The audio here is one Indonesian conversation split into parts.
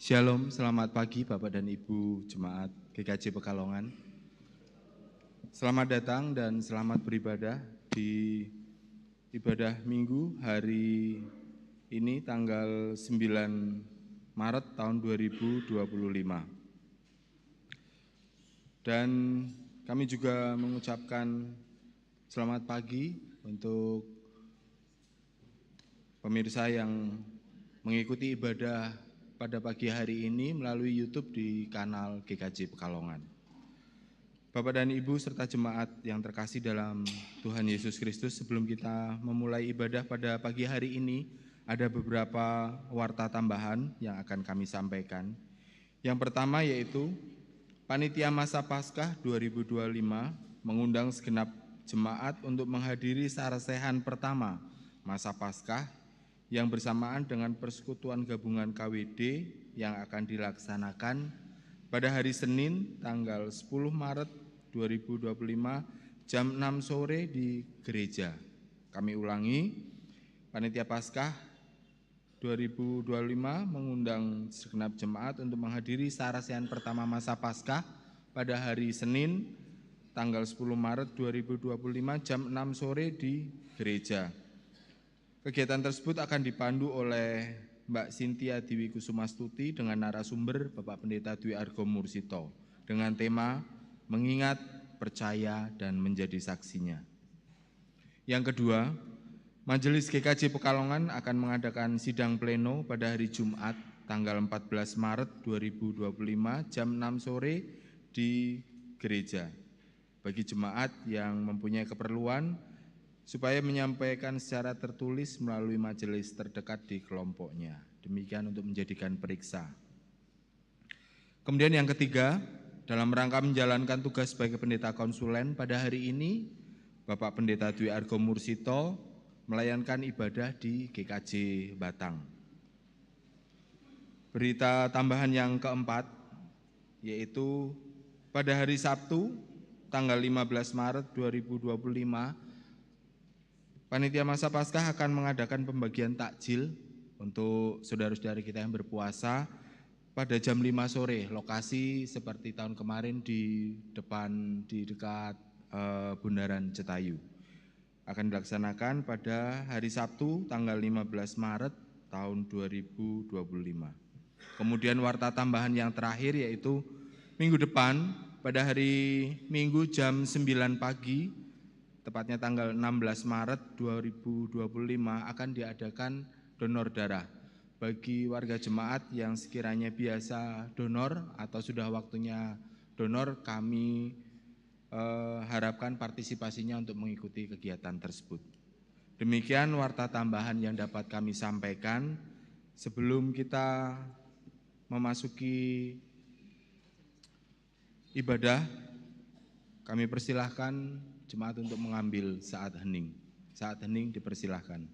Shalom, selamat pagi Bapak dan Ibu Jemaat GKJ Pekalongan. Selamat datang dan selamat beribadah di ibadah Minggu hari ini tanggal 9 Maret tahun 2025. Dan kami juga mengucapkan selamat pagi untuk pemirsa yang mengikuti ibadah pada pagi hari ini melalui YouTube di kanal GKJ Pekalongan. Bapak dan Ibu serta jemaat yang terkasih dalam Tuhan Yesus Kristus, sebelum kita memulai ibadah pada pagi hari ini, ada beberapa warta tambahan yang akan kami sampaikan. Yang pertama yaitu Panitia Masa Paskah 2025 mengundang segenap jemaat untuk menghadiri sarasehan pertama Masa Paskah yang bersamaan dengan persekutuan gabungan KWD yang akan dilaksanakan pada hari Senin tanggal 10 Maret 2025 jam 6 sore di gereja. Kami ulangi, Panitia Paskah 2025 mengundang segenap jemaat untuk menghadiri sarasehan pertama masa Paskah pada hari Senin tanggal 10 Maret 2025 jam 6 sore di gereja. Kegiatan tersebut akan dipandu oleh Mbak Cynthia Dewi Kusumastuti dengan narasumber Bapak Pendeta Dwi Argo Mursito dengan tema mengingat, percaya, dan menjadi saksinya. Yang kedua, Majelis GKJ Pekalongan akan mengadakan sidang pleno pada hari Jumat tanggal 14 Maret 2025 jam 6 sore di gereja. Bagi jemaat yang mempunyai keperluan, supaya menyampaikan secara tertulis melalui majelis terdekat di kelompoknya. Demikian untuk menjadikan periksa. Kemudian yang ketiga, dalam rangka menjalankan tugas sebagai pendeta konsulen pada hari ini, Bapak Pendeta Dwi Argo Mursito melayankan ibadah di GKJ Batang. Berita tambahan yang keempat, yaitu pada hari Sabtu, tanggal 15 Maret 2025, Panitia Masa Paskah akan mengadakan pembagian takjil untuk saudara-saudari kita yang berpuasa pada jam 5 sore. Lokasi seperti tahun kemarin di dekat Bundaran Cetayu. Akan dilaksanakan pada hari Sabtu tanggal 15 Maret tahun 2025. Kemudian warta tambahan yang terakhir yaitu minggu depan pada hari Minggu jam 9 pagi, tepatnya tanggal 16 Maret 2025 akan diadakan donor darah. Bagi warga jemaat yang sekiranya biasa donor atau sudah waktunya donor, kami harapkan partisipasinya untuk mengikuti kegiatan tersebut. Demikian warta tambahan yang dapat kami sampaikan. Sebelum kita memasuki ibadah, kami persilahkan jemaat untuk mengambil saat hening. Saat hening dipersilahkan.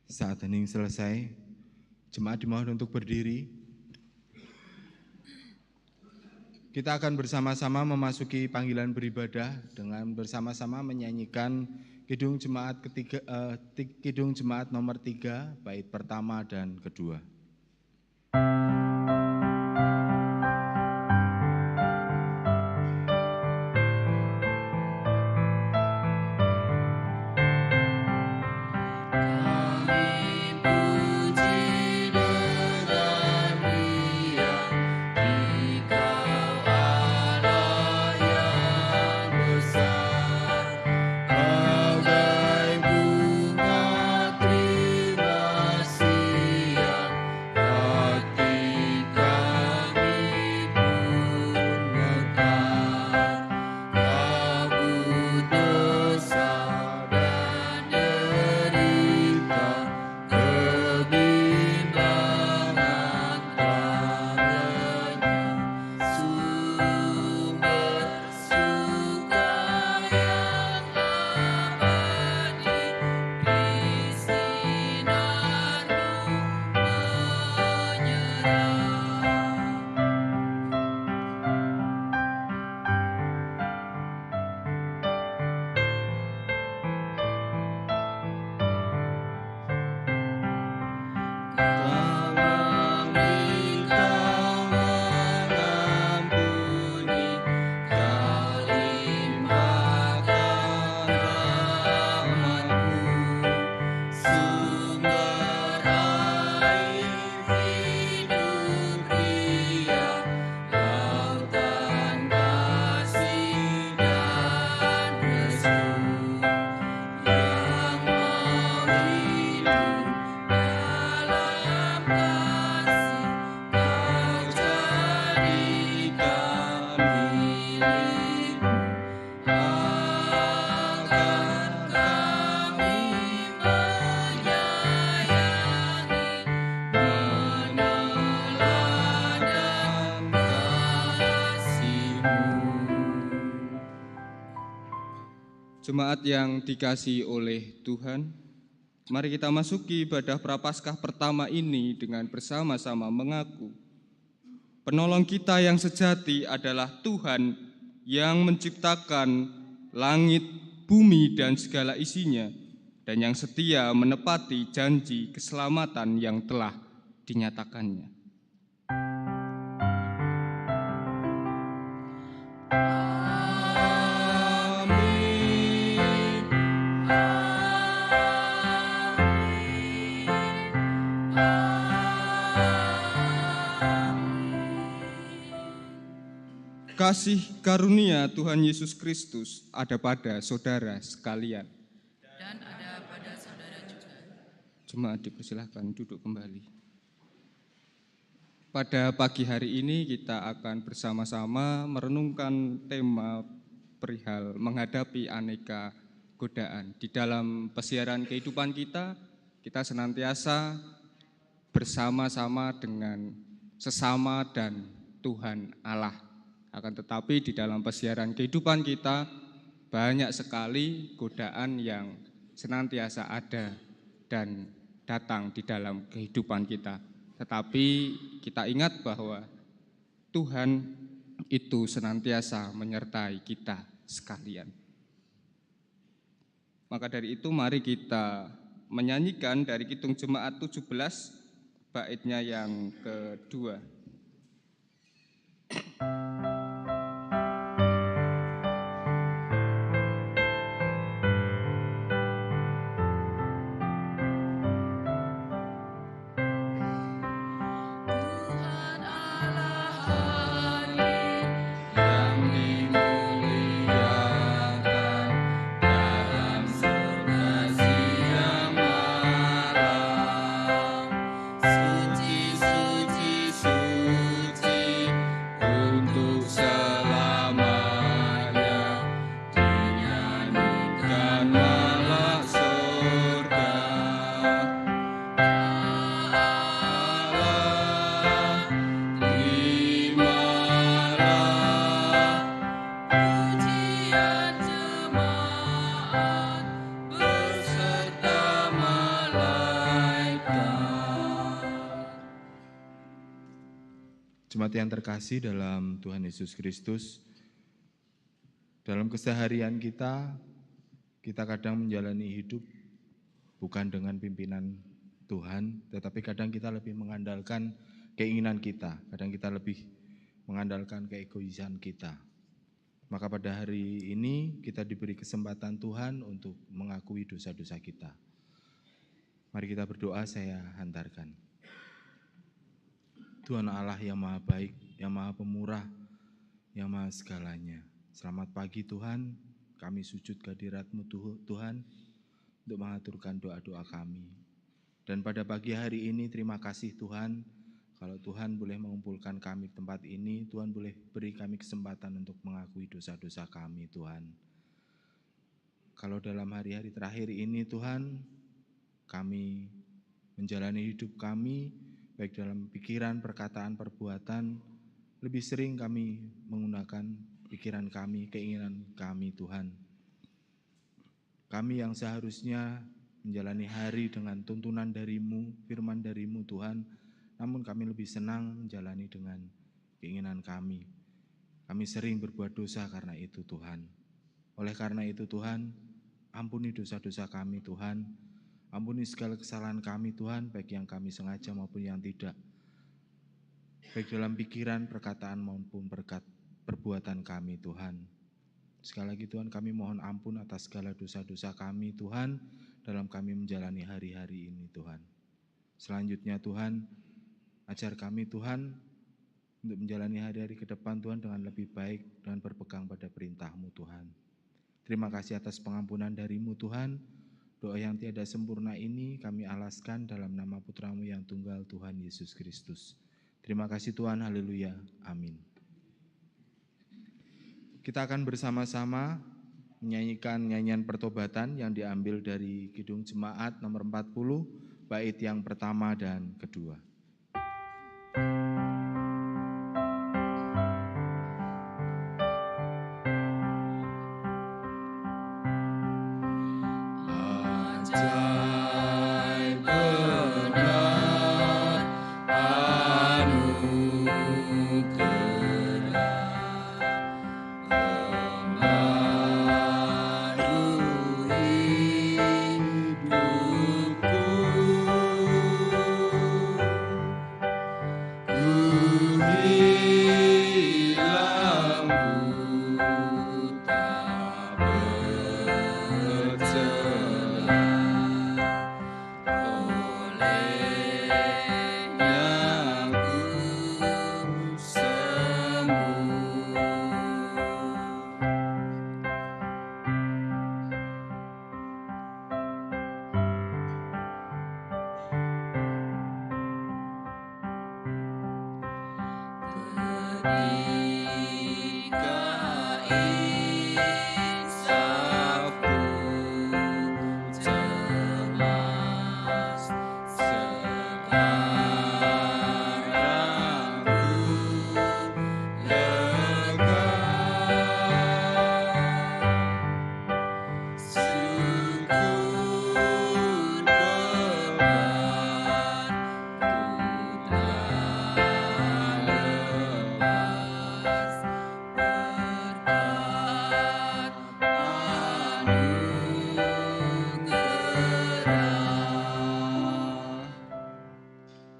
Saat hening selesai, jemaat dimohon untuk berdiri. Kita akan bersama-sama memasuki panggilan beribadah dengan bersama-sama menyanyikan Kidung Jemaat nomor 3, bait pertama dan kedua. Bagai bunga terima kasih yang Jemaat yang dikasihi oleh Tuhan, mari kita masuki ibadah Prapaskah pertama ini dengan bersama-sama mengaku penolong kita yang sejati adalah Tuhan yang menciptakan langit, bumi, dan segala isinya, dan yang setia menepati janji keselamatan yang telah dinyatakannya. Kasih karunia Tuhan Yesus Kristus ada pada saudara sekalian. Dan ada pada saudara juga. Jemaat dipersilahkan duduk kembali. Pada pagi hari ini kita akan bersama-sama merenungkan tema perihal menghadapi aneka godaan. Di dalam pesiaran kehidupan kita senantiasa bersama-sama dengan sesama dan Tuhan Allah. Akan tetapi di dalam pesiaran kehidupan kita banyak sekali godaan yang senantiasa ada dan datang di dalam kehidupan kita. Tetapi kita ingat bahwa Tuhan itu senantiasa menyertai kita sekalian. Maka dari itu mari kita menyanyikan dari Kidung Jemaat 17 baitnya yang kedua. Jemaat yang terkasih dalam Tuhan Yesus Kristus, dalam keseharian kita kadang menjalani hidup bukan dengan pimpinan Tuhan, tetapi kadang kita lebih mengandalkan keinginan kita, kadang kita lebih mengandalkan keegoisan kita. Maka pada hari ini kita diberi kesempatan Tuhan untuk mengakui dosa-dosa kita. Mari kita berdoa, saya hantarkan. Tuhan Allah yang maha baik, yang maha pemurah, yang maha segalanya. Selamat pagi Tuhan, kami sujud kehadirat-Mu Tuhan untuk mengaturkan doa-doa kami. Dan pada pagi hari ini terima kasih Tuhan, kalau Tuhan boleh mengumpulkan kami di tempat ini, Tuhan boleh beri kami kesempatan untuk mengakui dosa-dosa kami Tuhan. Kalau dalam hari-hari terakhir ini Tuhan, kami menjalani hidup kami, baik dalam pikiran, perkataan, perbuatan, lebih sering kami menggunakan pikiran kami, keinginan kami Tuhan. Kami yang seharusnya menjalani hari dengan tuntunan dari-Mu, firman dari-Mu Tuhan, namun kami lebih senang menjalani dengan keinginan kami. Kami sering berbuat dosa karena itu Tuhan. Oleh karena itu Tuhan, ampuni dosa-dosa kami Tuhan. Ampuni segala kesalahan kami Tuhan, baik yang kami sengaja maupun yang tidak. Baik dalam pikiran, perkataan maupun perbuatan kami Tuhan. Sekali lagi Tuhan, kami mohon ampun atas segala dosa-dosa kami Tuhan, dalam kami menjalani hari-hari ini Tuhan. Selanjutnya Tuhan, ajar kami Tuhan, untuk menjalani hari-hari ke depan Tuhan dengan lebih baik, dengan berpegang pada perintah-Mu Tuhan. Terima kasih atas pengampunan dari-Mu Tuhan. Doa yang tiada sempurna ini kami alaskan dalam nama Putra-Mu yang tunggal, Tuhan Yesus Kristus. Terima kasih Tuhan, haleluya, amin. Kita akan bersama-sama menyanyikan nyanyian pertobatan yang diambil dari Kidung Jemaat nomor 40, bait yang pertama dan kedua.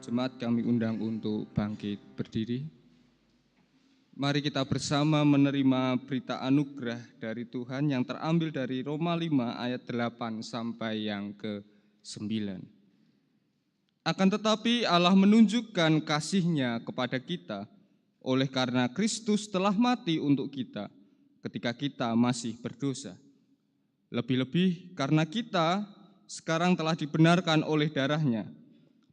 Jemaat kami undang untuk bangkit berdiri. Mari kita bersama menerima berita anugerah dari Tuhan yang terambil dari Roma 5 ayat 8 sampai yang ke-9. Akan tetapi Allah menunjukkan kasih-Nya kepada kita oleh karena Kristus telah mati untuk kita ketika kita masih berdosa. Lebih-lebih karena kita sekarang telah dibenarkan oleh darah-Nya,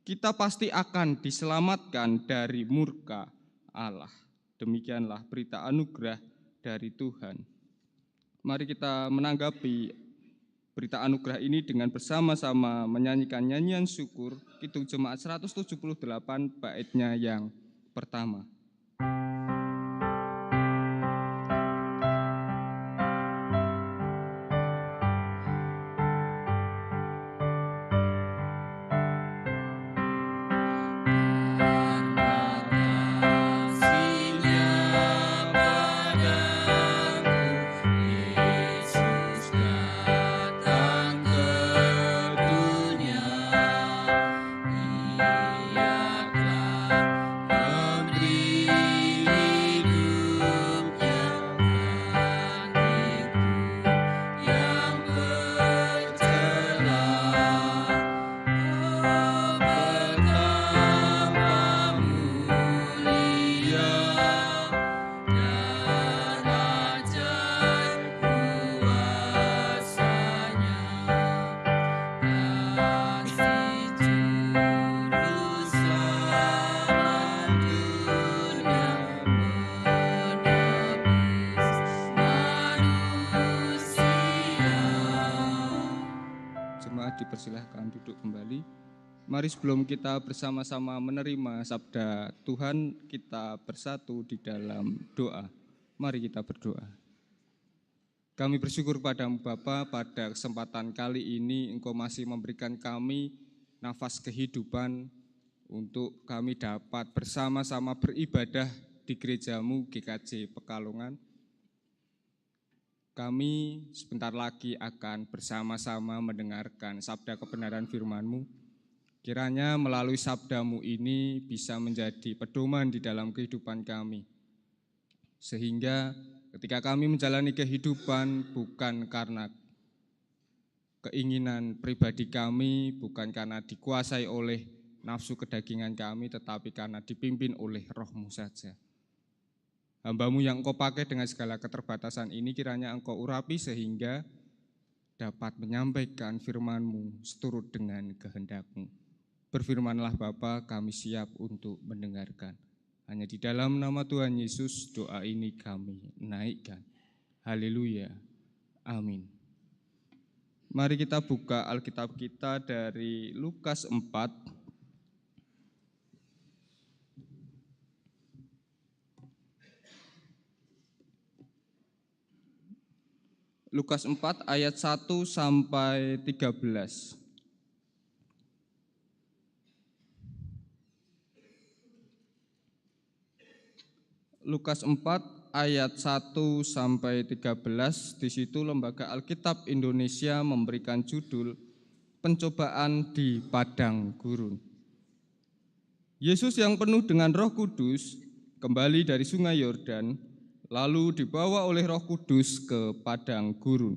kita pasti akan diselamatkan dari murka Allah. Demikianlah berita anugerah dari Tuhan. Mari kita menanggapi berita anugerah ini dengan bersama-sama menyanyikan nyanyian syukur Kidung Jemaat 178 baitnya yang pertama. Dipersilahkan duduk kembali. Mari sebelum kita bersama-sama menerima sabda Tuhan, kita bersatu di dalam doa. Mari kita berdoa. Kami bersyukur padamu Bapa, pada kesempatan kali ini Engkau masih memberikan kami nafas kehidupan untuk kami dapat bersama-sama beribadah di gerejamu GKJ Pekalongan. Kami sebentar lagi akan bersama-sama mendengarkan sabda kebenaran firman-Mu. Kiranya melalui sabda-Mu ini bisa menjadi pedoman di dalam kehidupan kami. Sehingga ketika kami menjalani kehidupan bukan karena keinginan pribadi kami, bukan karena dikuasai oleh nafsu kedagingan kami, tetapi karena dipimpin oleh Roh-Mu saja. Hamba-Mu yang Engkau pakai dengan segala keterbatasan ini kiranya Engkau urapi sehingga dapat menyampaikan firman-Mu seturut dengan kehendak-Mu. Berfirmanlah Bapa, kami siap untuk mendengarkan. Hanya di dalam nama Tuhan Yesus doa ini kami naikkan. Haleluya. Amin. Mari kita buka Alkitab kita dari Lukas 4. Lukas 4 ayat 1 sampai 13. Lukas 4 ayat 1 sampai 13, di situ Lembaga Alkitab Indonesia memberikan judul Pencobaan di Padang Gurun. Yesus yang penuh dengan Roh Kudus kembali dari Sungai Yordan, lalu dibawa oleh Roh Kudus ke padang gurun.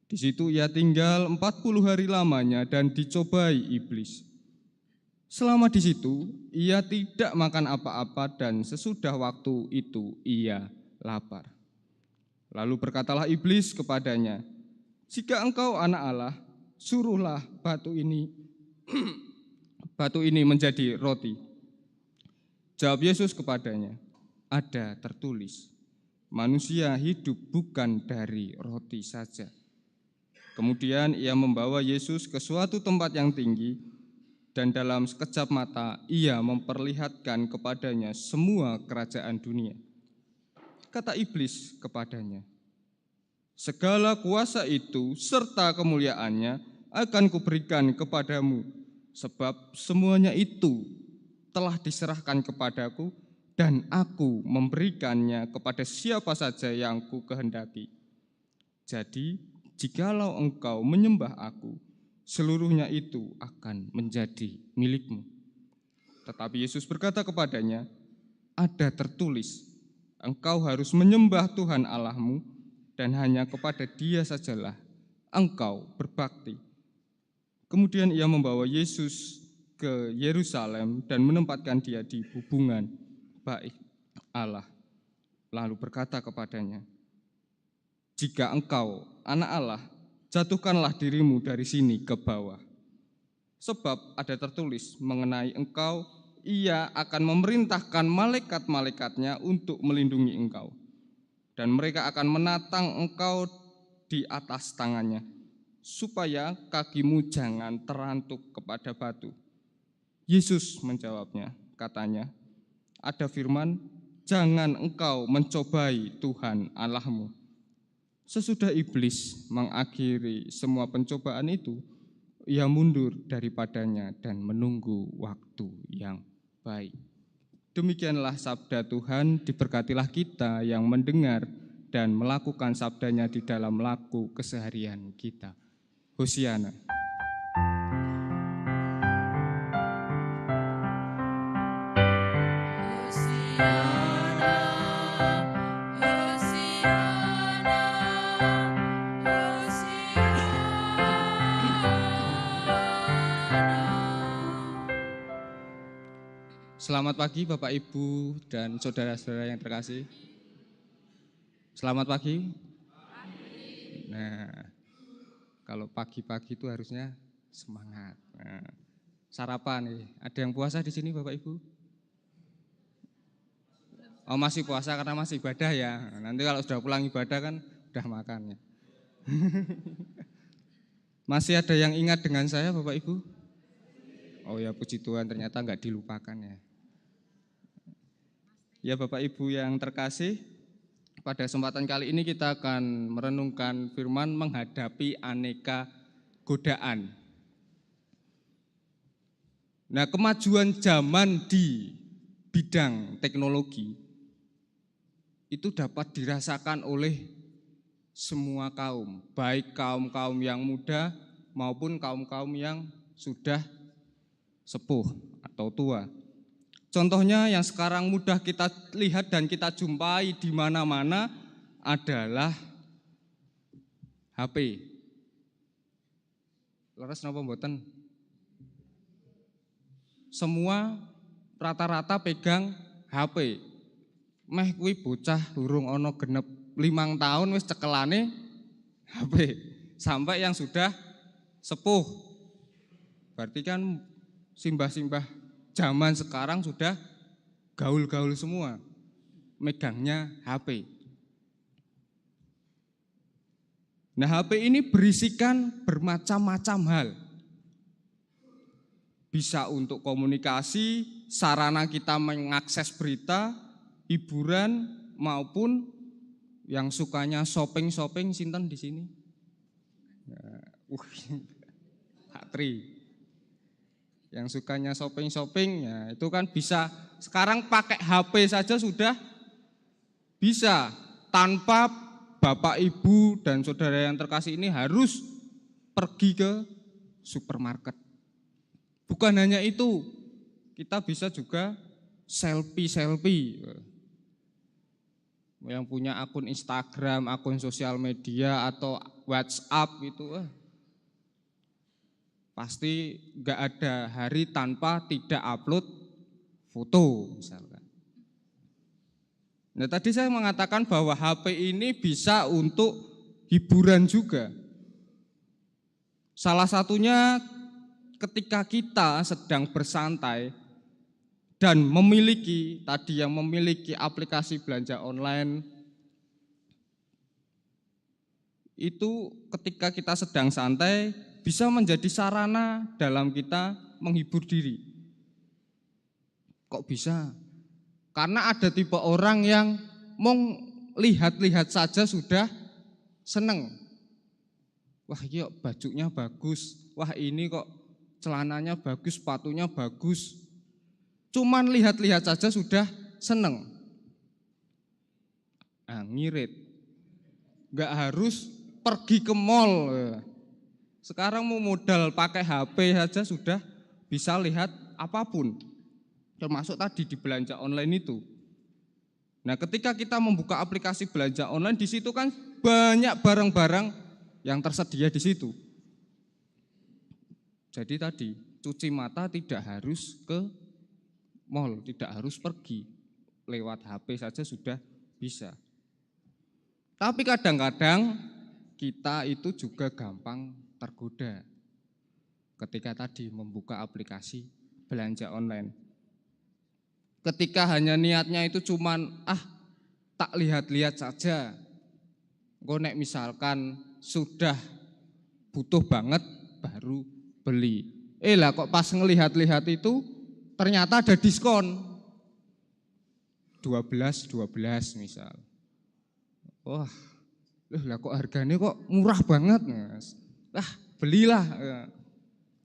Di situ ia tinggal 40 hari lamanya dan dicobai iblis. Selama di situ, ia tidak makan apa-apa dan sesudah waktu itu ia lapar. Lalu berkatalah iblis kepadanya, "Jika engkau anak Allah, suruhlah batu ini menjadi roti." Jawab Yesus kepadanya, "Ada tertulis, manusia hidup bukan dari roti saja." Kemudian ia membawa Yesus ke suatu tempat yang tinggi, dan dalam sekejap mata ia memperlihatkan kepadanya semua kerajaan dunia. Kata iblis kepadanya, "Segala kuasa itu serta kemuliaannya akan kuberikan kepadamu, sebab semuanya itu telah diserahkan kepadaku, dan aku memberikannya kepada siapa saja yang ku kehendaki. Jadi, jikalau engkau menyembah aku, seluruhnya itu akan menjadi milikmu." Tetapi Yesus berkata kepadanya, "Ada tertulis, engkau harus menyembah Tuhan Allahmu, dan hanya kepada Dia sajalah engkau berbakti." Kemudian ia membawa Yesus ke Yerusalem dan menempatkan dia di hubungan baik Allah. Lalu berkata kepadanya, "Jika engkau anak Allah, jatuhkanlah dirimu dari sini ke bawah. Sebab ada tertulis mengenai engkau, ia akan memerintahkan malaikat-malaikatnya untuk melindungi engkau. Dan mereka akan menatang engkau di atas tangannya, supaya kakimu jangan terantuk kepada batu." Yesus menjawabnya, katanya, "Ada firman, jangan engkau mencobai Tuhan Allahmu." Sesudah iblis mengakhiri semua pencobaan itu, ia mundur daripadanya dan menunggu waktu yang baik. Demikianlah sabda Tuhan, diberkatilah kita yang mendengar dan melakukan sabdanya di dalam laku keseharian kita. Hosiana. Selamat pagi Bapak Ibu dan saudara-saudara yang terkasih. Selamat pagi. Nah, kalau pagi-pagi itu harusnya semangat. Nah, sarapan nih. Ada yang puasa di sini Bapak Ibu? Oh, masih puasa karena masih ibadah ya. Nanti kalau sudah pulang ibadah kan udah makan ya. Masih ada yang ingat dengan saya Bapak Ibu? Oh ya, puji Tuhan, ternyata enggak dilupakan ya. Ya Bapak Ibu yang terkasih, pada kesempatan kali ini kita akan merenungkan firman menghadapi aneka godaan. Nah, kemajuan zaman di bidang teknologi itu dapat dirasakan oleh semua kaum, baik kaum-kaum yang muda maupun kaum-kaum yang sudah sepuh atau tua. Contohnya yang sekarang mudah kita lihat dan kita jumpai di mana-mana adalah HP. Leres napa mboten? Semua rata-rata pegang HP. Meh kuwi bocah durung ana genep 5 tahun wis cekelane HP. sampai yang sudah sepuh. Berarti kan simbah-simbah zaman sekarang sudah gaul-gaul semua, megangnya HP. Nah, HP ini berisikan bermacam-macam hal. Bisa untuk komunikasi, sarana kita mengakses berita, hiburan, maupun yang sukanya shopping-shopping, sinten di sini? Kak Tri. Yang sukanya shopping-shopping, ya itu kan bisa. Sekarang pakai HP saja sudah bisa, tanpa Bapak, Ibu, dan saudara yang terkasih ini harus pergi ke supermarket. Bukan hanya itu, kita bisa juga selfie-selfie. Yang punya akun Instagram, akun sosial media, atau WhatsApp itu pasti nggak ada hari tanpa tidak upload foto misalkan. Nah, tadi saya mengatakan bahwa HP ini bisa untuk hiburan juga. Salah satunya ketika kita sedang bersantai dan memiliki aplikasi belanja online, itu ketika kita sedang santai bisa menjadi sarana dalam kita menghibur diri. Kok bisa? Karena ada tipe orang yang mau lihat-lihat saja sudah seneng. Wah, iya bajunya bagus. Wah, ini kok celananya bagus, sepatunya bagus. Cuman lihat-lihat saja sudah seneng. Ngirit. Enggak harus pergi ke mall. Sekarang mau modal pakai HP saja sudah bisa lihat apapun. Termasuk tadi di belanja online itu. Nah, ketika kita membuka aplikasi belanja online, di situ kan banyak barang-barang yang tersedia di situ. Jadi tadi cuci mata tidak harus ke mall, tidak harus pergi, lewat HP saja sudah bisa. Tapi kadang-kadang kita itu juga gampang tergoda ketika tadi membuka aplikasi belanja online. Ketika hanya niatnya itu cuman tak lihat-lihat saja. Engko nek misalkan sudah butuh banget baru beli. Lah kok pas ngelihat-lihat itu ternyata ada diskon 12 misal. Wah, lah kok harganya kok murah banget, Mas. Belilah.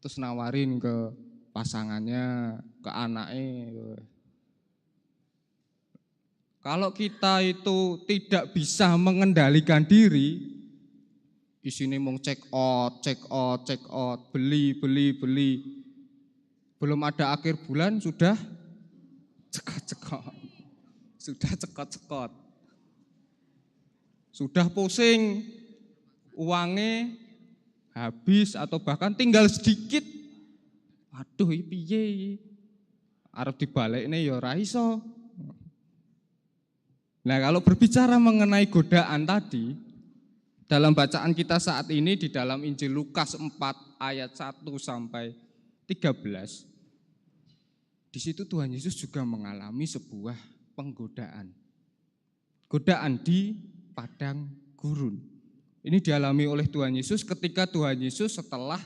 Terus nawarin ke pasangannya, ke anaknya. Kalau kita itu tidak bisa mengendalikan diri, di sini mau check out, beli. Belum ada akhir bulan sudah cekot. Sudah pusing, uangnya habis atau bahkan tinggal sedikit. Aduh, piye? Arep dibalekne ya ora iso. Nah, kalau berbicara mengenai godaan tadi, dalam bacaan kita saat ini di dalam Injil Lukas 4 ayat 1 sampai 13, di situ Tuhan Yesus juga mengalami sebuah penggodaan. Godaan di padang gurun. Ini dialami oleh Tuhan Yesus ketika Tuhan Yesus setelah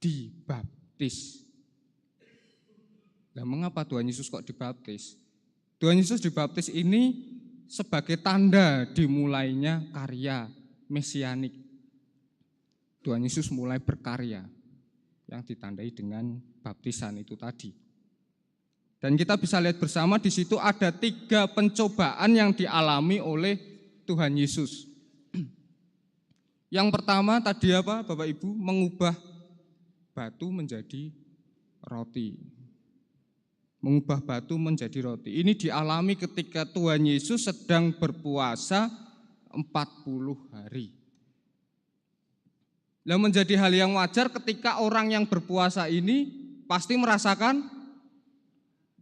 dibaptis. Nah, mengapa Tuhan Yesus kok dibaptis? Tuhan Yesus dibaptis ini sebagai tanda dimulainya karya mesianik. Tuhan Yesus mulai berkarya yang ditandai dengan baptisan itu tadi. Dan kita bisa lihat bersama di situ ada 3 pencobaan yang dialami oleh Tuhan Yesus. Yang pertama tadi apa Bapak Ibu? Mengubah batu menjadi roti. Mengubah batu menjadi roti. Ini dialami ketika Tuhan Yesus sedang berpuasa 40 hari. Nah, menjadi hal yang wajar ketika orang yang berpuasa ini pasti merasakan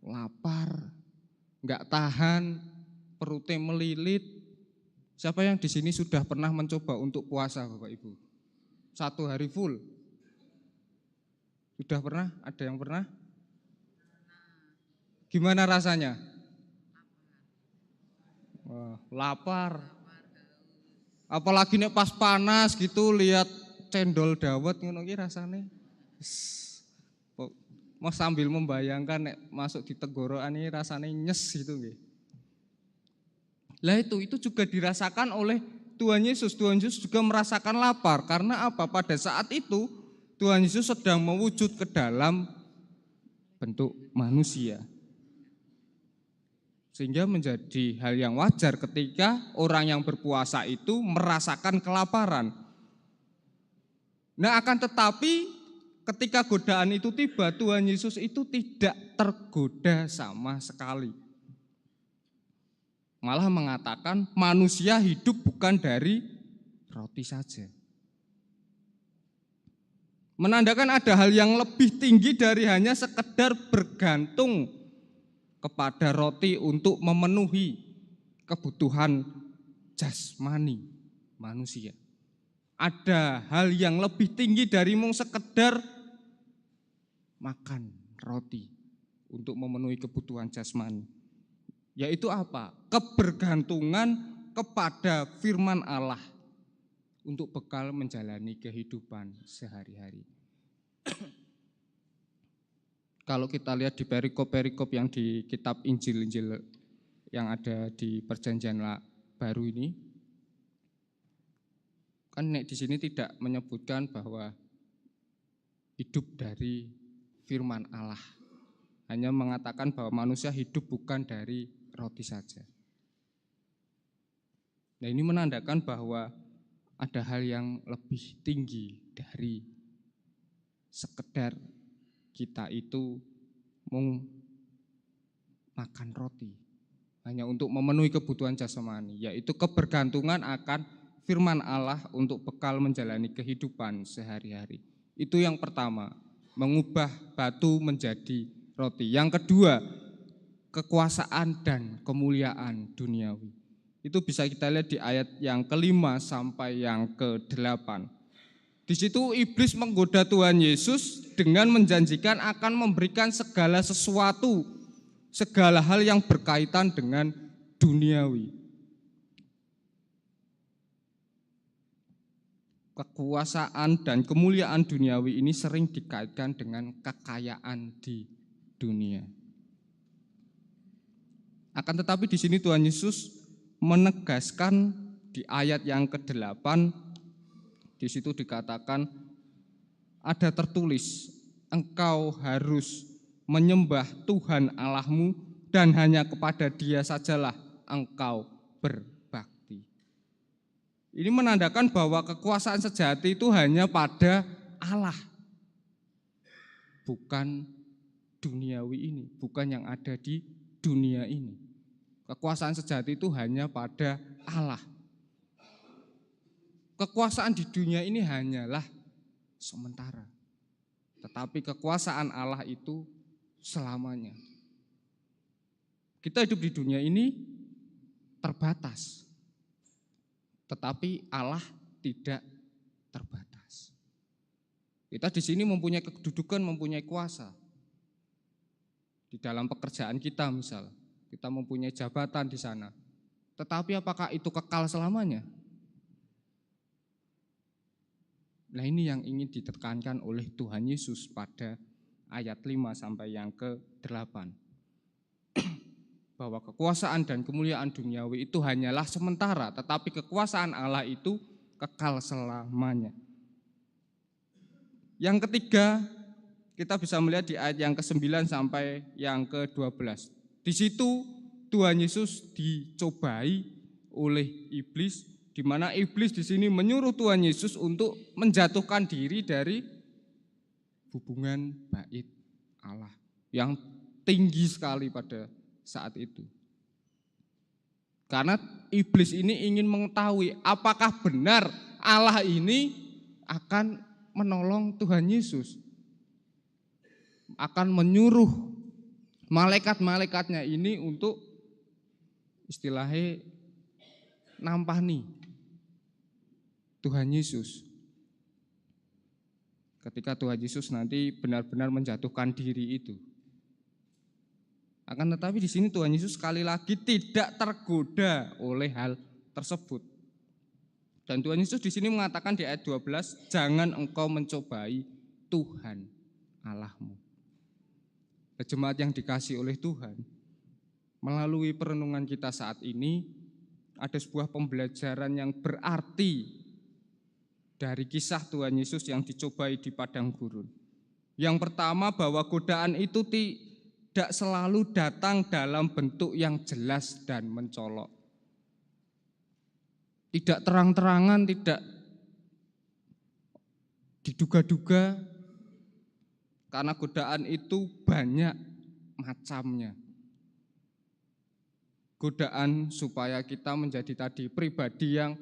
lapar, enggak tahan, perutnya melilit. Siapa yang di sini sudah pernah mencoba untuk puasa, Bapak Ibu? 1 hari full. Sudah pernah? Ada yang pernah? Gimana rasanya? Wah, lapar. Apalagi nek pas panas gitu lihat cendol dawet ngono ki rasane. Mau sambil membayangkan nek masuk di tenggorokan ini rasane nyes gitu nggih. Lah itu juga dirasakan oleh Tuhan Yesus. Tuhan Yesus juga merasakan lapar. Karena apa? Pada saat itu Tuhan Yesus sedang mewujud ke dalam bentuk manusia. Sehingga menjadi hal yang wajar ketika orang yang berpuasa itu merasakan kelaparan. Nah, akan tetapi ketika godaan itu tiba, Tuhan Yesus itu tidak tergoda sama sekali. Malah mengatakan manusia hidup bukan dari roti saja. Menandakan ada hal yang lebih tinggi dari hanya sekedar bergantung kepada roti untuk memenuhi kebutuhan jasmani manusia. Ada hal yang lebih tinggi dari mung sekedar makan roti untuk memenuhi kebutuhan jasmani. Yaitu apa? Kebergantungan kepada firman Allah untuk bekal menjalani kehidupan sehari-hari. Kalau kita lihat di perikop-perikop yang di kitab Injil-Injil yang ada di Perjanjian Baru ini, kan di sini tidak menyebutkan bahwa hidup dari firman Allah. Hanya mengatakan bahwa manusia hidup bukan dari roti saja. Nah, ini menandakan bahwa ada hal yang lebih tinggi dari sekedar kita itu mau makan roti hanya untuk memenuhi kebutuhan jasmani, yaitu kebergantungan akan firman Allah untuk bekal menjalani kehidupan sehari-hari. Itu yang pertama, mengubah batu menjadi roti. Yang kedua, kekuasaan dan kemuliaan duniawi. Itu bisa kita lihat di ayat yang ke-5 sampai yang ke-8. Di situ iblis menggoda Tuhan Yesus dengan menjanjikan akan memberikan segala sesuatu, segala hal yang berkaitan dengan duniawi. Kekuasaan dan kemuliaan duniawi ini sering dikaitkan dengan kekayaan di dunia. Akan tetapi di sini Tuhan Yesus menegaskan di ayat yang ke-8, di situ dikatakan ada tertulis, engkau harus menyembah Tuhan Allahmu dan hanya kepada Dia sajalah engkau berbakti. Ini menandakan bahwa kekuasaan sejati itu hanya pada Allah, bukan duniawi ini, bukan yang ada di dunia ini. Kekuasaan sejati itu hanya pada Allah. Kekuasaan di dunia ini hanyalah sementara. Tetapi kekuasaan Allah itu selamanya. Kita hidup di dunia ini terbatas. Tetapi Allah tidak terbatas. Kita di sini mempunyai kedudukan, mempunyai kuasa. Di dalam pekerjaan kita misal, kita mempunyai jabatan di sana. Tetapi apakah itu kekal selamanya? Nah, ini yang ingin ditekankan oleh Tuhan Yesus pada ayat 5 sampai yang ke-8. Bahwa kekuasaan dan kemuliaan duniawi itu hanyalah sementara, tetapi kekuasaan Allah itu kekal selamanya. Yang ketiga, kita bisa melihat di ayat yang ke-9 sampai yang ke-12. Di situ Tuhan Yesus dicobai oleh iblis, di mana iblis di sini menyuruh Tuhan Yesus untuk menjatuhkan diri dari hubungan bait Allah yang tinggi sekali pada saat itu. Karena iblis ini ingin mengetahui apakah benar Allah ini akan menolong Tuhan Yesus, akan menyuruh malaikat-malaikatnya ini untuk istilahnya nampani Tuhan Yesus. ketika Tuhan Yesus nanti benar-benar menjatuhkan diri itu. Akan tetapi di sini Tuhan Yesus sekali lagi tidak tergoda oleh hal tersebut. Dan Tuhan Yesus di sini mengatakan di ayat 12, jangan engkau mencobai Tuhan Allahmu. Jemaat yang dikasihi oleh Tuhan, melalui perenungan kita saat ini ada sebuah pembelajaran yang berarti dari kisah Tuhan Yesus yang dicobai di padang gurun. Yang pertama, bahwa godaan itu tidak selalu datang dalam bentuk yang jelas dan mencolok. Tidak terang-terangan, tidak diduga-duga, karena godaan itu banyak macamnya. Godaan supaya kita menjadi tadi pribadi yang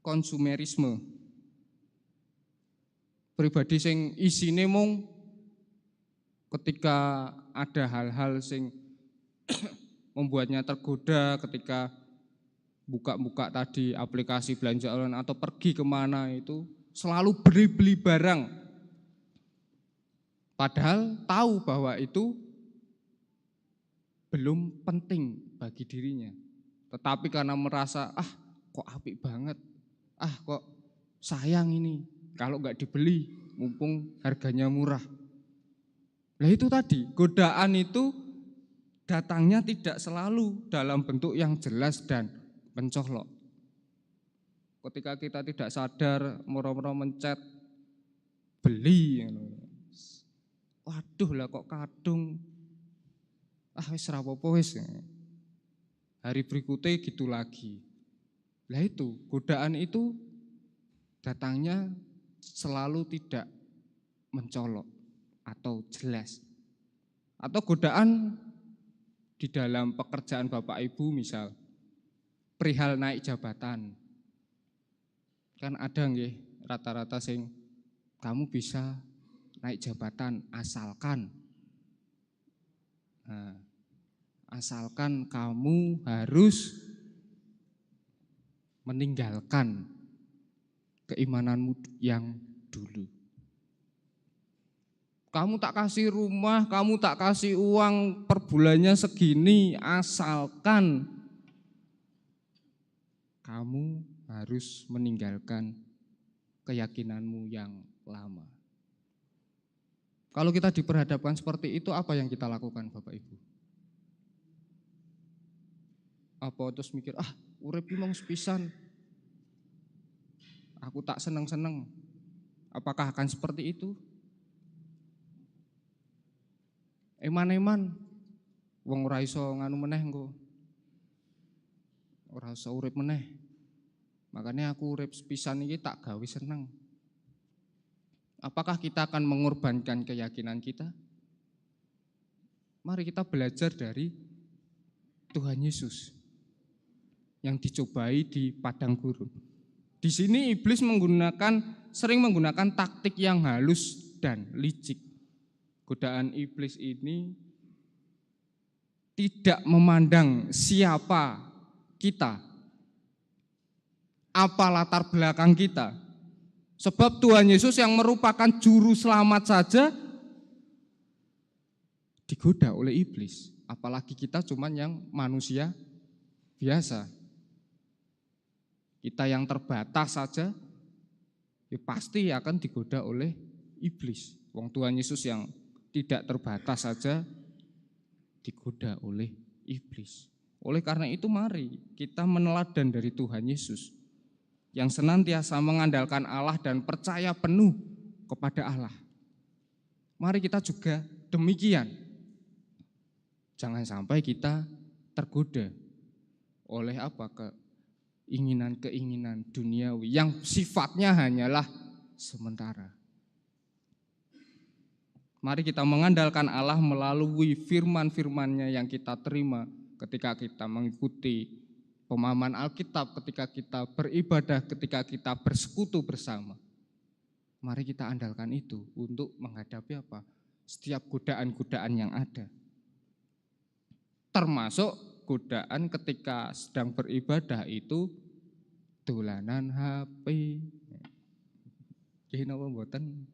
konsumerisme, pribadi sing isine mung ketika ada hal-hal sing membuatnya tergoda ketika buka-buka tadi aplikasi belanja online atau pergi kemana itu selalu beli-beli barang, padahal tahu bahwa itu belum penting bagi dirinya, tetapi karena merasa kok apik banget, kok sayang ini kalau nggak dibeli mumpung harganya murah. Nah itu tadi, godaan itu datangnya tidak selalu dalam bentuk yang jelas dan mencolok. Ketika kita tidak sadar moro-moro mencet beli, waduh lah kok kadung, wis ra apa-apa wis. Hari berikutnya gitu lagi. Lah itu, godaan itu datangnya selalu tidak mencolok atau jelas. Atau godaan di dalam pekerjaan Bapak Ibu misal, perihal naik jabatan. Kan ada nggih rata-rata sing kamu bisa naik jabatan asalkan. Nah, asalkan kamu harus meninggalkan keimananmu yang dulu. Kamu tak kasih rumah, kamu tak kasih uang per bulannya segini, asalkan kamu harus meninggalkan keyakinanmu yang lama. Kalau kita diperhadapkan seperti itu, apa yang kita lakukan Bapak Ibu? Apa terus mikir, urip iki mung sepisan, aku tak seneng-seneng. Apakah akan seperti itu? Eman-eman, wong ora iso nganu meneh engko. Ora iso urip meneh. Makanya aku urip sepisan iki tak gawe seneng. Apakah kita akan mengorbankan keyakinan kita? Mari kita belajar dari Tuhan Yesus yang dicobai di padang gurun. Di sini iblis sering menggunakan taktik yang halus dan licik. Godaan iblis ini tidak memandang siapa kita, apa latar belakang kita. Sebab Tuhan Yesus yang merupakan juru selamat saja digoda oleh iblis. Apalagi kita cuman yang manusia biasa. Kita yang terbatas saja ya pasti akan digoda oleh iblis. Wong Tuhan Yesus yang tidak terbatas saja digoda oleh iblis. Oleh karena itu mari kita meneladan dari Tuhan Yesus yang senantiasa mengandalkan Allah dan percaya penuh kepada Allah. Mari kita juga demikian. Jangan sampai kita tergoda oleh keinginan-keinginan duniawi yang sifatnya hanyalah sementara. Mari kita mengandalkan Allah melalui firman-firman-Nya yang kita terima ketika kita mengikuti pemahaman Alkitab, ketika kita beribadah, ketika kita bersekutu bersama. Mari kita andalkan itu untuk menghadapi setiap godaan-godaan yang ada. Termasuk godaan ketika sedang beribadah itu dolanan HP. Nggih napa mboten?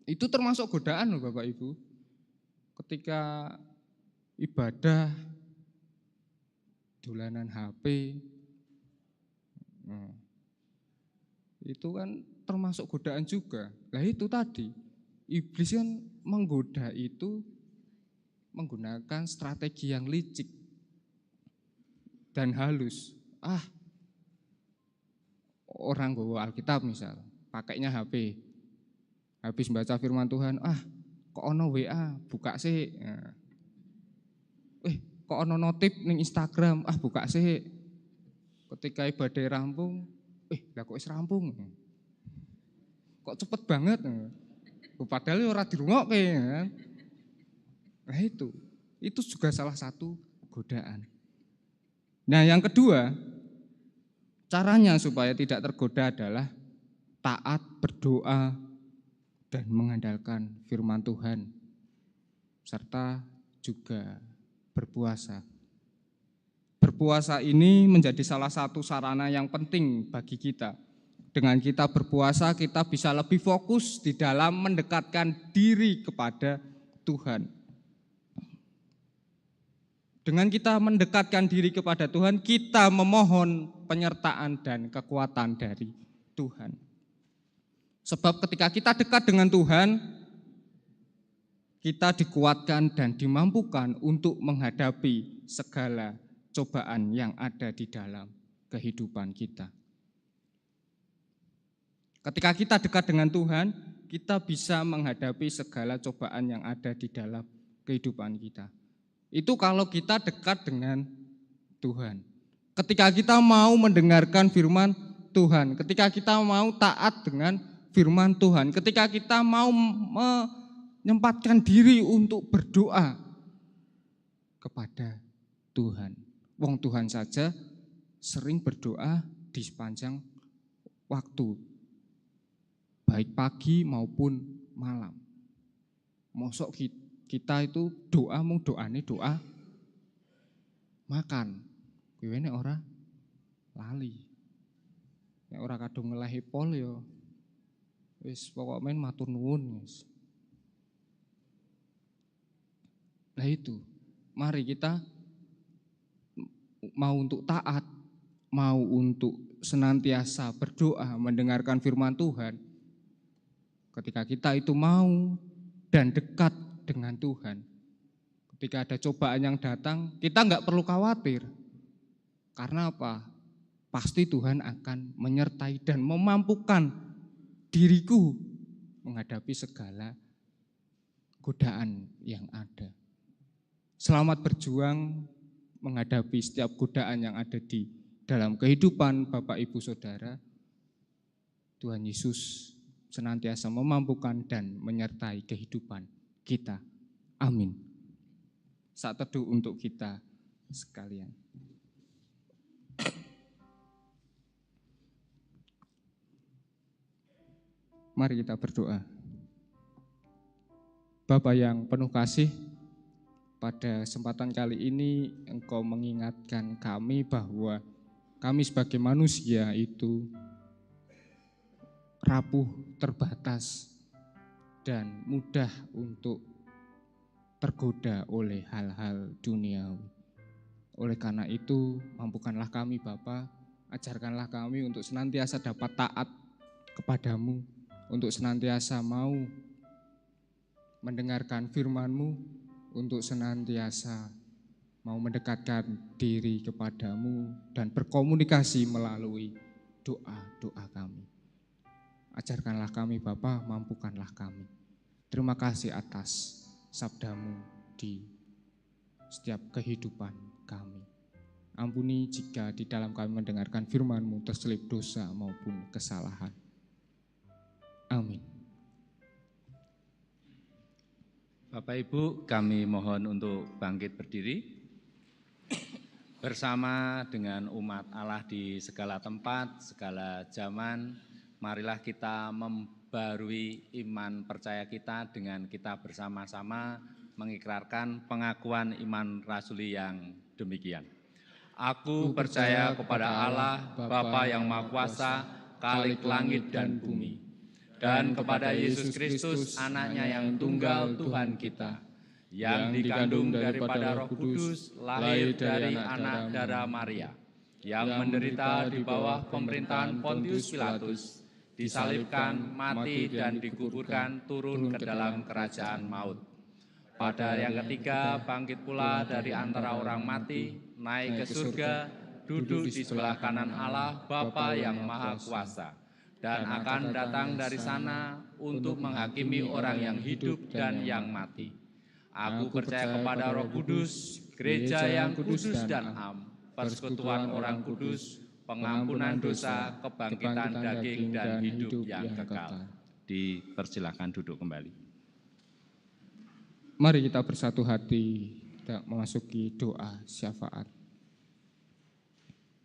Itu termasuk godaan loh Bapak Ibu. Ketika ibadah, dolanan HP, nah, itu kan termasuk godaan juga. Lah itu tadi, iblis kan menggoda itu menggunakan strategi yang licik dan halus. Orang bawa Alkitab misal, pakainya HP. Habis baca firman Tuhan, kok ono WA, buka sih. Nah, kok ono notif ning Instagram, buka sih. Ketika ibadah rampung, lah kok wis rampung. Kok cepet banget. Padahal ora dirungokke kan. Nah itu juga salah satu godaan. Nah, yang kedua, caranya supaya tidak tergoda adalah taat, berdoa, dan mengandalkan firman Tuhan, serta juga berpuasa. Berpuasa ini menjadi salah satu sarana yang penting bagi kita. Dengan kita berpuasa, kita bisa lebih fokus di dalam mendekatkan diri kepada Tuhan. Dengan kita mendekatkan diri kepada Tuhan, kita memohon penyertaan dan kekuatan dari Tuhan. Sebab ketika kita dekat dengan Tuhan, kita dikuatkan dan dimampukan untuk menghadapi segala cobaan yang ada di dalam kehidupan kita. Ketika kita dekat dengan Tuhan, kita bisa menghadapi segala cobaan yang ada di dalam kehidupan kita. Itu kalau kita dekat dengan Tuhan. Ketika kita mau mendengarkan firman Tuhan, ketika kita mau taat dengan firman Tuhan, ketika kita mau menyempatkan diri untuk berdoa kepada Tuhan. Wong Tuhan saja sering berdoa di sepanjang waktu, baik pagi maupun malam. Mosok kita itu doa mung doane doa makan. Kuwi nek ora lali. Nek ora kadung ngelahi pol ya wis pokok men matur nuwun wis. Nah itu, mari kita mau untuk taat, mau untuk senantiasa berdoa, mendengarkan firman Tuhan. Ketika kita itu mau dan dekat dengan Tuhan, ketika ada cobaan yang datang, kita enggak perlu khawatir. Karena apa? Pasti Tuhan akan menyertai dan memampukan diriku menghadapi segala godaan yang ada. Selamat berjuang menghadapi setiap godaan yang ada di dalam kehidupan Bapak Ibu Saudara. Tuhan Yesus senantiasa memampukan dan menyertai kehidupan kita. Amin. Saat teduh untuk kita sekalian. Mari kita berdoa. Bapa yang penuh kasih, pada kesempatan kali ini Engkau mengingatkan kami bahwa kami sebagai manusia itu rapuh, terbatas, dan mudah untuk tergoda oleh hal-hal duniawi. Oleh karena itu, mampukanlah kami Bapa, ajarkanlah kami untuk senantiasa dapat taat kepadamu, untuk senantiasa mau mendengarkan firman-Mu, untuk senantiasa mau mendekatkan diri kepadamu dan berkomunikasi melalui doa-doa kami. Ajarkanlah kami Bapa, mampukanlah kami. Terima kasih atas sabda-Mu di setiap kehidupan kami. Ampuni jika di dalam kami mendengarkan firman-Mu terselip dosa maupun kesalahan. Amin. Bapak Ibu, kami mohon untuk bangkit berdiri. Bersama dengan umat Allah di segala tempat, segala zaman, marilah kita membarui iman percaya kita dengan kita bersama-sama mengikrarkan pengakuan iman rasuli yang demikian. Aku percaya kepada Allah, Bapa yang Maha Kuasa, Khalik langit dan bumi, dan kepada Yesus Kristus, anaknya yang tunggal Tuhan kita, yang dikandung daripada Roh Kudus, lahir dari anak darah Maria, yang menderita di bawah pemerintahan Pontius Pilatus, disalibkan, mati, dan dikuburkan, turun ke dalam kerajaan maut. Pada yang ketiga, bangkit pula dari antara orang mati, naik ke surga, duduk di sebelah kanan Allah, Bapa yang Maha Kuasa, dan akan datang dari sana untuk menghakimi orang yang hidup dan yang mati. Aku percaya kepada Roh Kudus, gereja yang kudus dan am, persekutuan orang kudus, pengampunan dosa, kebangkitan daging, dan hidup yang kekal. Dipersilakan duduk kembali. Mari kita bersatu hati kita memasuki doa syafaat.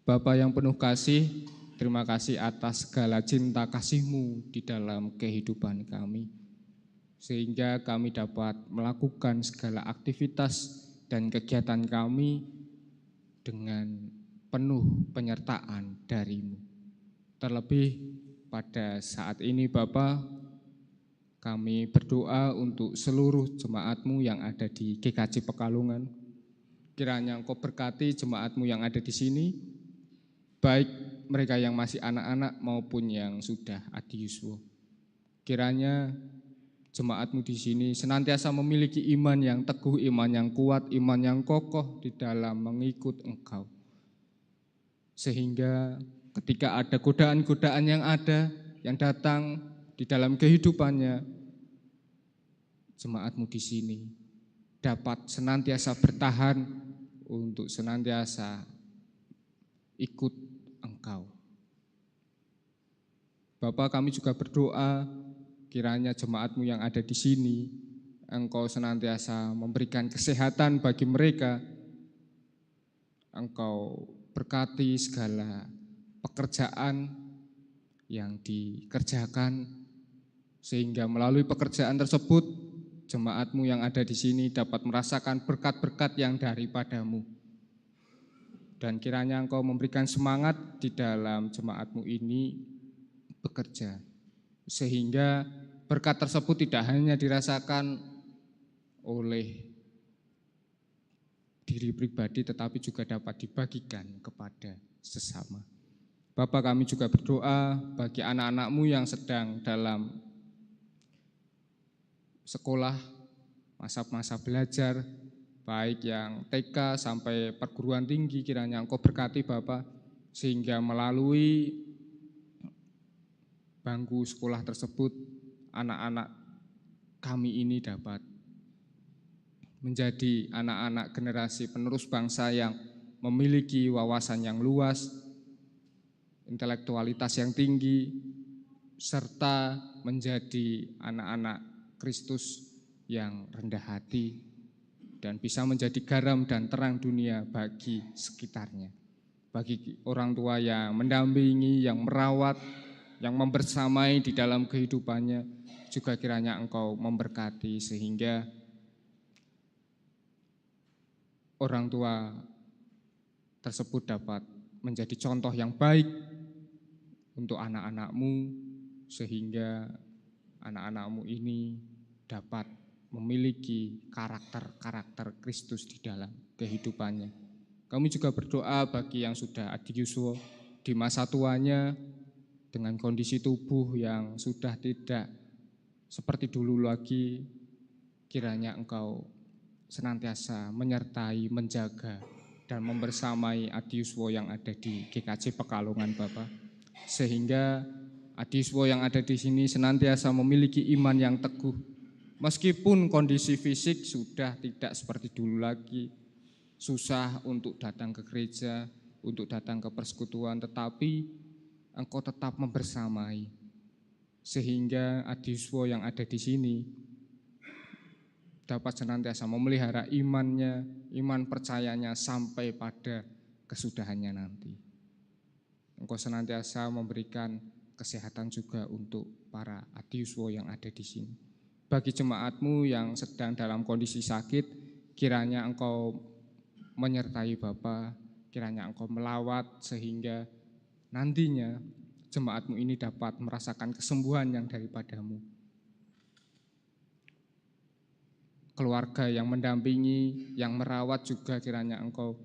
Bapa yang penuh kasih, terima kasih atas segala cinta kasih-Mu di dalam kehidupan kami, sehingga kami dapat melakukan segala aktivitas dan kegiatan kami dengan penuh penyertaan dari-Mu. Terlebih pada saat ini Bapa, kami berdoa untuk seluruh jemaat-Mu yang ada di GKJ Pekalongan. Kiranya Engkau berkati jemaat-Mu yang ada di sini, baik mereka yang masih anak-anak maupun yang sudah adiuswa. Kiranya jemaat-Mu di sini senantiasa memiliki iman yang teguh, iman yang kuat, iman yang kokoh di dalam mengikut Engkau. Sehingga ketika ada godaan-godaan yang datang di dalam kehidupannya, jemaat-Mu di sini dapat senantiasa bertahan untuk senantiasa ikut Engkau. Bapa, kami juga berdoa kiranya jemaat-Mu yang ada di sini, Engkau senantiasa memberikan kesehatan bagi mereka. Engkau berkati segala pekerjaan yang dikerjakan, sehingga melalui pekerjaan tersebut jemaat-Mu yang ada di sini dapat merasakan berkat-berkat yang daripada-Mu. Dan kiranya Engkau memberikan semangat di dalam jemaat-Mu ini bekerja, sehingga berkat tersebut tidak hanya dirasakan oleh diri pribadi, tetapi juga dapat dibagikan kepada sesama. Bapa, kami juga berdoa bagi anak-anak-Mu yang sedang dalam sekolah, masa-masa belajar, baik yang TK sampai perguruan tinggi, kiranya Engkau berkati Bapa, sehingga melalui bangku sekolah tersebut, anak-anak kami ini dapat menjadi anak-anak generasi penerus bangsa yang memiliki wawasan yang luas, intelektualitas yang tinggi, serta menjadi anak-anak Kristus yang rendah hati dan bisa menjadi garam dan terang dunia bagi sekitarnya. Bagi orang tua yang mendampingi, yang merawat, yang membersamai di dalam kehidupannya, juga kiranya Engkau memberkati sehingga orang tua tersebut dapat menjadi contoh yang baik untuk anak-anak-Mu, sehingga anak-anak-Mu ini dapat memiliki karakter-karakter Kristus di dalam kehidupannya. Kami juga berdoa bagi yang sudah adiuswa di masa tuanya dengan kondisi tubuh yang sudah tidak seperti dulu lagi. Kiranya Engkau senantiasa menyertai, menjaga, dan membersamai adiuswa yang ada di GKJ Pekalongan Bapa, sehingga adiuswa yang ada di sini senantiasa memiliki iman yang teguh. Meskipun kondisi fisik sudah tidak seperti dulu lagi, susah untuk datang ke gereja, untuk datang ke persekutuan, tetapi Engkau tetap membersamai, sehingga adiuswa yang ada di sini dapat senantiasa memelihara imannya, iman percayanya sampai pada kesudahannya nanti. Engkau senantiasa memberikan kesehatan juga untuk para adiuswa yang ada di sini. Bagi jemaat-Mu yang sedang dalam kondisi sakit, kiranya Engkau menyertai Bapa, kiranya Engkau melawat sehingga nantinya jemaat-Mu ini dapat merasakan kesembuhan yang daripada-Mu. Keluarga yang mendampingi, yang merawat juga kiranya Engkau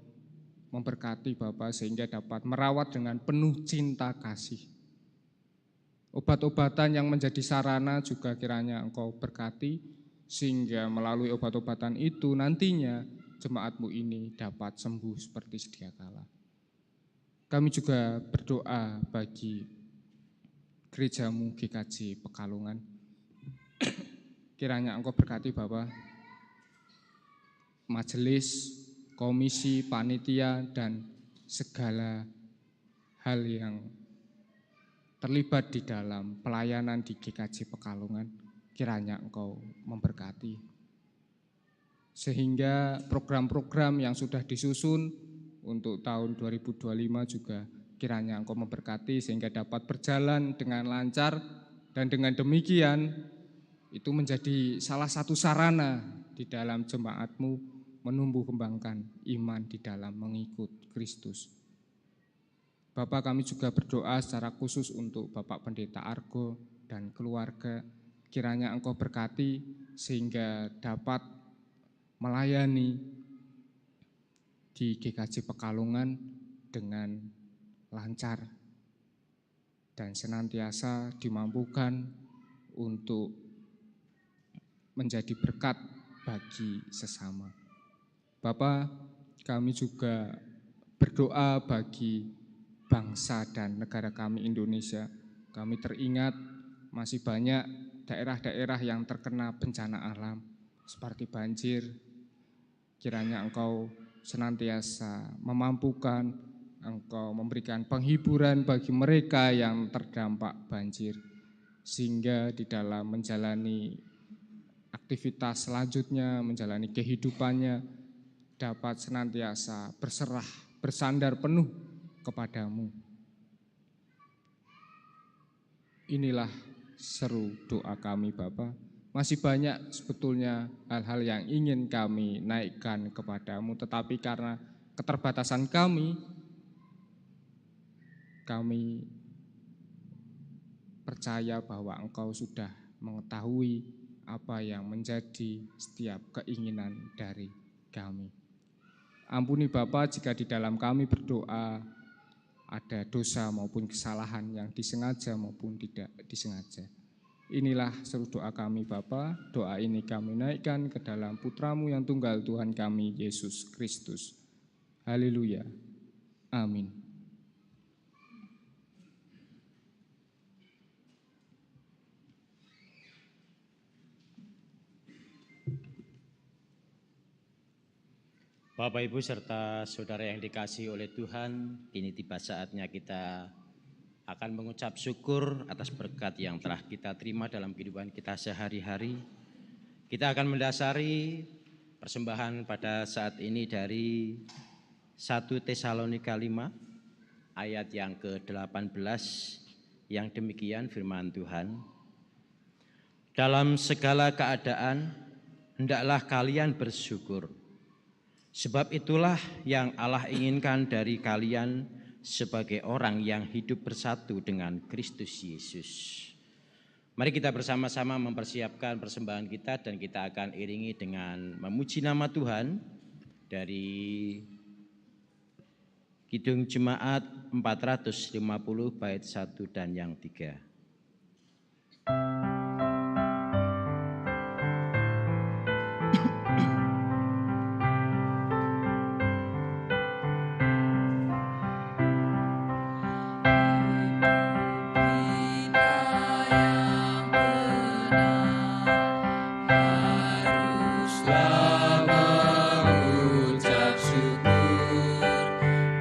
memberkati Bapa sehingga dapat merawat dengan penuh cinta kasih. Obat-obatan yang menjadi sarana juga kiranya Engkau berkati sehingga melalui obat-obatan itu nantinya jemaat-Mu ini dapat sembuh seperti sedia kala. Kami juga berdoa bagi gereja-Mu GKJ Pekalongan. Kiranya Engkau berkati Bapa, majelis, komisi, panitia, dan segala hal yang terlibat di dalam pelayanan di GKJ Pekalongan, kiranya Engkau memberkati. Sehingga program-program yang sudah disusun untuk tahun 2025 juga kiranya Engkau memberkati sehingga dapat berjalan dengan lancar, dan dengan demikian itu menjadi salah satu sarana di dalam jemaat-Mu menumbuh kembangkan iman di dalam mengikut Kristus. Bapak, kami juga berdoa secara khusus untuk Bapak Pendeta Argo dan keluarga, kiranya Engkau berkati sehingga dapat melayani di GKJ Pekalongan dengan lancar dan senantiasa dimampukan untuk menjadi berkat bagi sesama. Bapak, kami juga berdoa bagi bangsa dan negara kami Indonesia. Kami teringat masih banyak daerah-daerah yang terkena bencana alam seperti banjir. Kiranya Engkau senantiasa memampukan, Engkau memberikan penghiburan bagi mereka yang terdampak banjir, sehingga di dalam menjalani aktivitas selanjutnya, menjalani kehidupannya, dapat senantiasa berserah, bersandar penuh kepadamu. Inilah seru doa kami Bapa. Masih banyak sebetulnya hal-hal yang ingin kami naikkan kepadamu, tetapi karena keterbatasan kami percaya bahwa Engkau sudah mengetahui apa yang menjadi setiap keinginan dari kami. Ampuni Bapa jika di dalam kami berdoa ada dosa maupun kesalahan yang disengaja maupun tidak disengaja. Inilah seru doa kami Bapa. Doa ini kami naikkan ke dalam Putra-Mu yang tunggal, Tuhan kami Yesus Kristus. Haleluya. Amin. Bapak, Ibu, serta saudara yang dikasihi oleh Tuhan, kini tiba saatnya kita akan mengucap syukur atas berkat yang telah kita terima dalam kehidupan kita sehari-hari. Kita akan mendasari persembahan pada saat ini dari 1 Tesalonika 5 ayat yang ke-18 yang demikian firman Tuhan. Dalam segala keadaan hendaklah kalian bersyukur. Sebab itulah yang Allah inginkan dari kalian sebagai orang yang hidup bersatu dengan Kristus Yesus. Mari kita bersama-sama mempersiapkan persembahan kita dan kita akan iringi dengan memuji nama Tuhan dari Kidung Jemaat 450 bait 1 dan yang 3.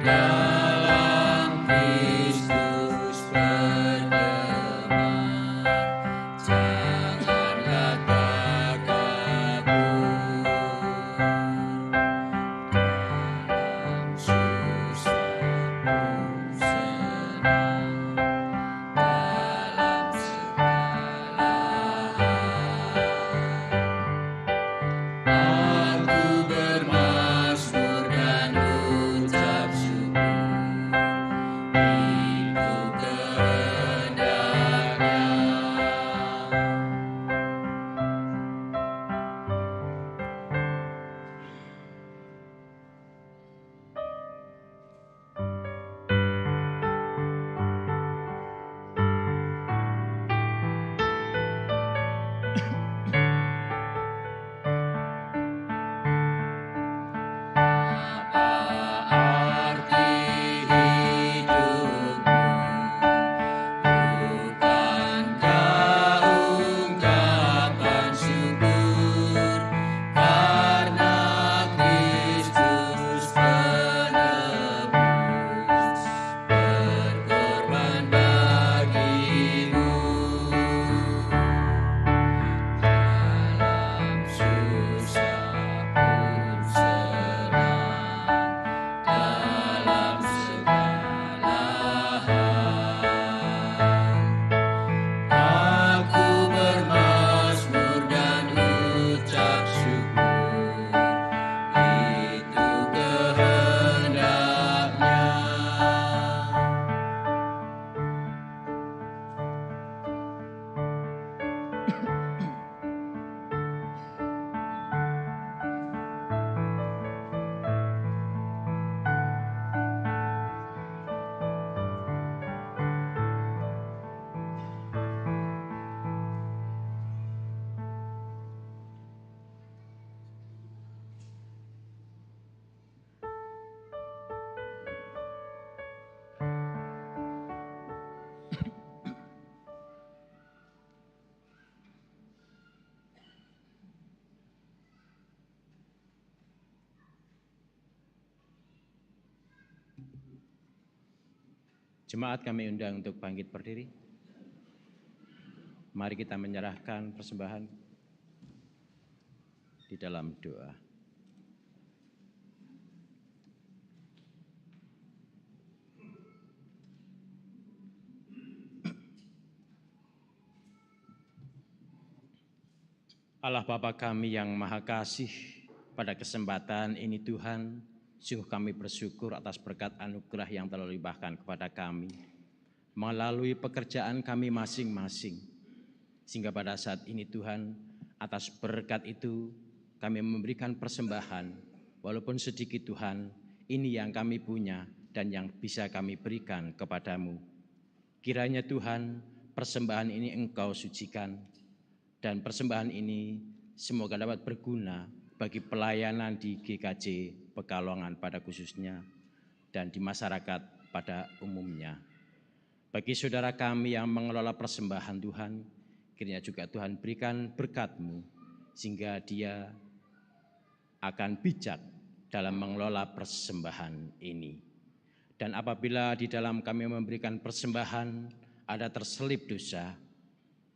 Dalam Kristus berkenan. Jemaat kami undang untuk bangkit berdiri. Mari kita menyerahkan persembahan di dalam doa. Allah Bapa kami yang Maha Kasih, pada kesempatan ini Tuhan, sungguh kami bersyukur atas berkat anugerah yang telah limpahkan kepada kami melalui pekerjaan kami masing-masing. Sehingga pada saat ini Tuhan, atas berkat itu kami memberikan persembahan, walaupun sedikit Tuhan, ini yang kami punya dan yang bisa kami berikan kepadamu. Kiranya Tuhan, persembahan ini Engkau sucikan, dan persembahan ini semoga dapat berguna bagi pelayanan di GKJ Pekalongan pada khususnya dan di masyarakat pada umumnya. Bagi saudara kami yang mengelola persembahan Tuhan, kiranya juga Tuhan berikan berkat-Mu sehingga dia akan bijak dalam mengelola persembahan ini. Dan apabila di dalam kami memberikan persembahan ada terselip dosa,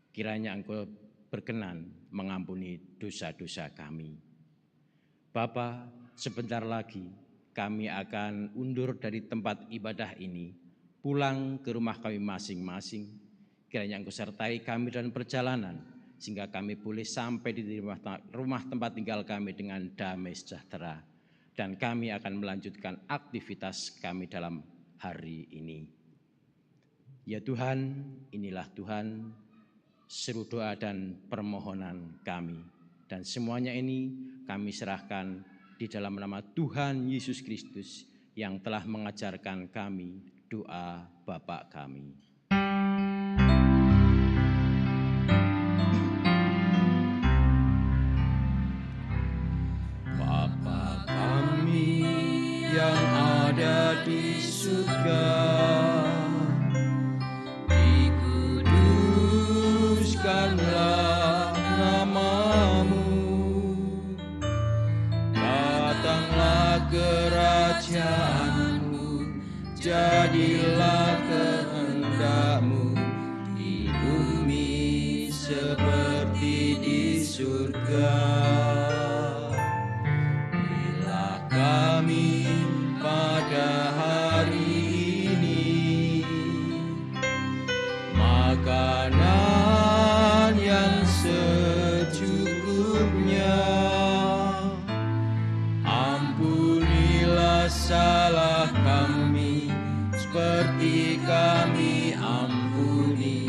kiranya Engkau berkenan mengampuni dosa-dosa kami. Bapa, sebentar lagi kami akan undur dari tempat ibadah ini, pulang ke rumah kami masing-masing. Kiranya Engkau sertai kami dalam perjalanan, sehingga kami boleh sampai di rumah tempat tinggal kami dengan damai sejahtera. Dan kami akan melanjutkan aktivitas kami dalam hari ini. Ya Tuhan, inilah Tuhan, seru doa dan permohonan kami. Dan semuanya ini kami serahkan di dalam nama Tuhan Yesus Kristus yang telah mengajarkan kami doa Bapa kami. Bapa kami yang ada di surga, dikuduskanlah nama-Mu, datanglah kerajaan-Mu, jadilah kehendak-Mu di bumi seperti di surga. Berilah kami pada hari ini makanan yang secukupnya. Ampunilah salah kami seperti kami ampuni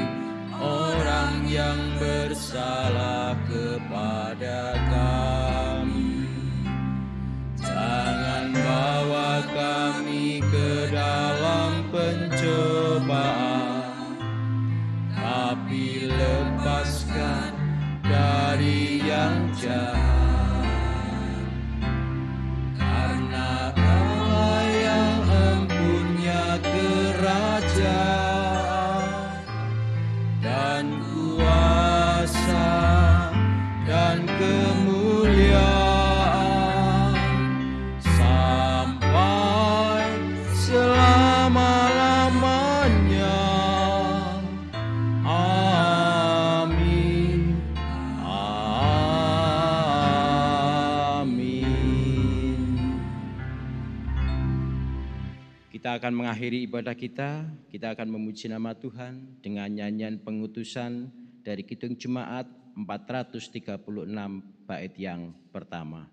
orang yang bersalah kepada kami. Jangan bawa kami ke dalam pencobaan, tapi lepaskan dari yang jahat. Karena Allah yang empunya kerajaan dan kuasa dan kemuliaan sampai selama-lamanya. Amin. Amin. Kita akan mengakhiri ibadah kita akan memuji nama Tuhan dengan nyanyian pengutusan dari Kidung Jemaat 436 bait yang pertama.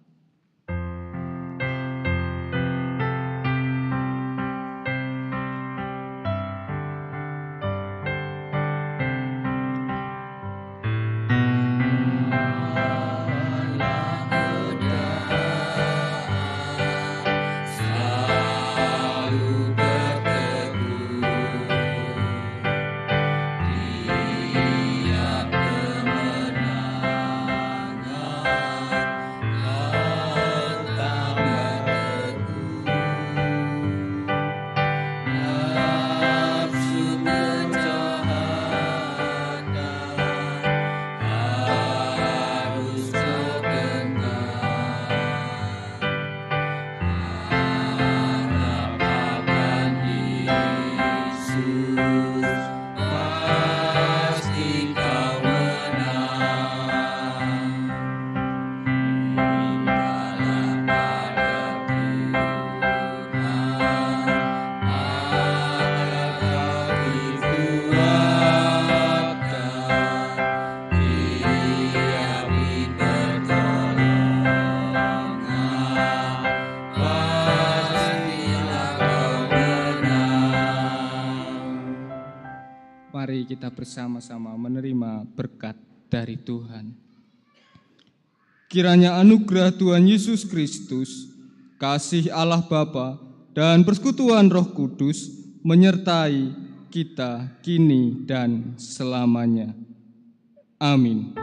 Tiap kemenangan kita bersama-sama menerima berkat dari Tuhan. Kiranya anugerah Tuhan Yesus Kristus, kasih Allah Bapa, dan persekutuan Roh Kudus menyertai kita kini dan selamanya. Amin.